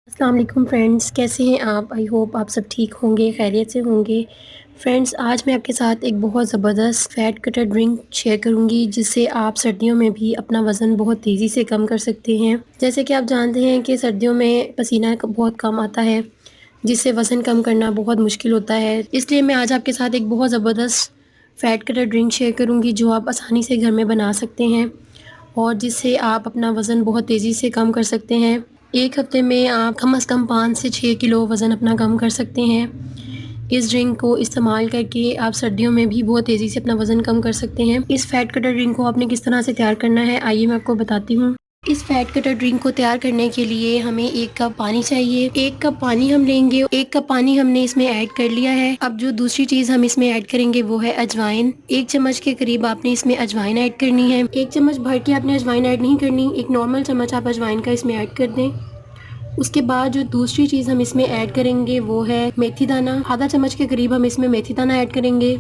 अस्सलाम वालेकुम फ्रेंड्स, कैसे हैं आप? आई होप आप सब ठीक होंगे, खैरियत से होंगे। फ्रेंड्स, आज मैं आपके साथ एक बहुत ज़बरदस्त फ़ैट कटर ड्रिंक शेयर करूंगी जिससे आप सर्दियों में भी अपना वज़न बहुत तेज़ी से कम कर सकते हैं। जैसे कि आप जानते हैं कि सर्दियों में पसीना बहुत कम आता है, जिससे वज़न कम करना बहुत मुश्किल होता है। इसलिए मैं आज आपके साथ एक बहुत ज़बरदस्त फ़ैट कटर ड्रिंक शेयर करूँगी जो आप आसानी से घर में बना सकते हैं और जिससे आप अपना वज़न बहुत तेज़ी से कम कर सकते हैं। 1 हफ़्ते में आप कम से कम 5 से 6 किलो वज़न अपना कम कर सकते हैं। इस ड्रिंक को इस्तेमाल करके आप सर्दियों में भी बहुत तेज़ी से अपना वज़न कम कर सकते हैं। इस फ़ैट कटर ड्रिंक को आपने किस तरह से तैयार करना है, आइए मैं आपको बताती हूँ। इस फ़ैट कटर ड्रिंक को तैयार करने के लिए हमें 1 कप पानी चाहिए। 1 कप पानी हम लेंगे, 1 कप पानी हमने इसमें ऐड कर लिया है। अब जो दूसरी चीज़ हम इसमें ऐड करेंगे वो है अजवाइन। 1 चम्मच के करीब आपने इसमें अजवाइन ऐड करनी है। 1 चम्मच भर के आपने अजवाइन ऐड नहीं करनी, एक नॉर्मल चम्मच आप अजवाइन का इसमें ऐड कर दें। उसके बाद जो दूसरी चीज़ हम इसमें ऐड करेंगे वो है मेथी दाना। आधा चम्मच के करीब हम इसमें मेथी दाना ऐड करेंगे।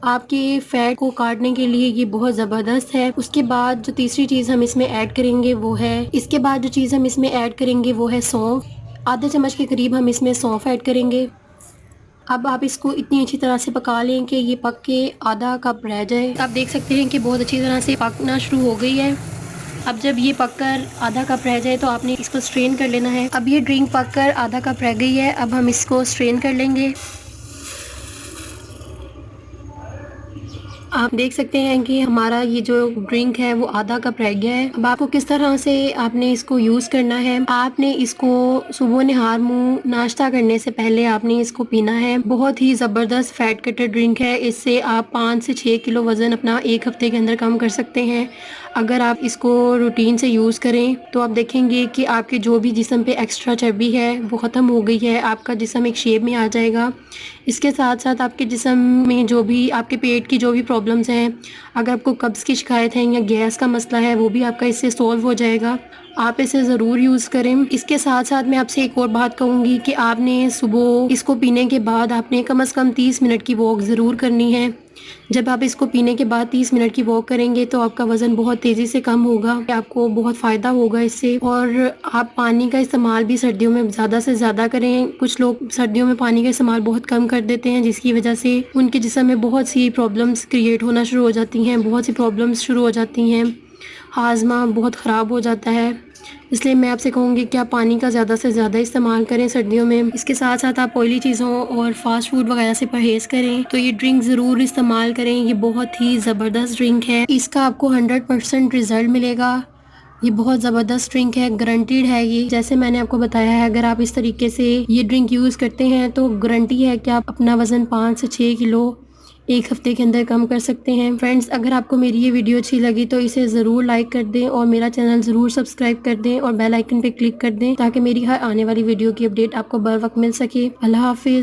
आपके फैट को काटने के लिए ये बहुत ज़बरदस्त है। उसके बाद जो तीसरी चीज़ हम इसमें ऐड करेंगे वो है इसके बाद जो चीज़ हम इसमें ऐड करेंगे वो है सौंफ। आधे चम्मच के करीब हम इसमें सौंफ ऐड करेंगे। अब आप इसको इतनी अच्छी तरह से पका लें कि ये पक के आधा कप रह जाए। आप देख सकते हैं कि बहुत अच्छी तरह से पकना शुरू हो गई है। अब जब ये पककर आधा कप रह जाए तो आपने इसको स्ट्रेन कर लेना है। अब ये ड्रिंक पककर आधा कप रह गई है, अब हम इसको स्ट्रेन कर लेंगे। आप देख सकते हैं कि हमारा ये जो ड्रिंक है वो आधा कप रह गया है। अब आपको किस तरह से आपने इसको यूज़ करना है, आपने इसको सुबह नहार मुँह नाश्ता करने से पहले आपने इसको पीना है। बहुत ही ज़बरदस्त फैट कटर ड्रिंक है, इससे आप 5 से 6 किलो वज़न अपना 1 हफ्ते के अंदर कम कर सकते हैं। अगर आप इसको रूटीन से यूज़ करें तो आप देखेंगे कि आपके जो भी जिस्म पे एक्स्ट्रा चर्बी है वो ख़त्म हो गई है, आपका जिस्म एक शेप में आ जाएगा। इसके साथ साथ आपके जिस्म में जो भी आपके पेट की जो भी प्रॉब्लम्स हैं, अगर आपको कब्ज़ की शिकायत है या गैस का मसला है, वो भी आपका इससे सॉल्व हो जाएगा। आप इसे ज़रूर यूज़ करें। इसके साथ साथ मैं आपसे एक और बात कहूँगी कि आपने सुबह इसको पीने के बाद आपने कम से कम 30 मिनट की वॉक ज़रूर करनी है। जब आप इसको पीने के बाद 30 मिनट की वॉक करेंगे तो आपका वज़न बहुत तेज़ी से कम होगा, आपको बहुत फ़ायदा होगा इससे। और आप पानी का इस्तेमाल भी सर्दियों में ज़्यादा से ज़्यादा करें। कुछ लोग सर्दियों में पानी का इस्तेमाल बहुत कम कर देते हैं, जिसकी वजह से उनके जिस्म में बहुत सी प्रॉब्लम्स क्रिएट होना शुरू हो जाती हैं, बहुत सी प्रॉब्लम्स शुरू हो जाती हैं, हाजमा बहुत ख़राब हो जाता है। इसलिए मैं आपसे कहूँगी कि आप पानी का ज़्यादा से ज़्यादा इस्तेमाल करें सर्दियों में। इसके साथ साथ आप ऑयली चीज़ों और फास्ट फूड वगैरह से परहेज़ करें। तो ये ड्रिंक ज़रूर इस्तेमाल करें, ये बहुत ही ज़बरदस्त ड्रिंक है, इसका आपको 100% रिज़ल्ट मिलेगा। ये बहुत ज़बरदस्त ड्रिंक है, गारंटीड है ये। जैसे मैंने आपको बताया है, अगर आप इस तरीके से ये ड्रिंक यूज़ करते हैं तो गारंटी है कि आप अपना वज़न 5 से 6 किलो 1 हफ्ते के अंदर कम कर सकते हैं। फ्रेंड्स, अगर आपको मेरी ये वीडियो अच्छी लगी तो इसे ज़रूर लाइक कर दें और मेरा चैनल ज़रूर सब्सक्राइब कर दें और बेल आइकन पे क्लिक कर दें ताकि मेरी हर आने वाली वीडियो की अपडेट आपको बर वक्त मिल सके। अल्लाह हाफिज़।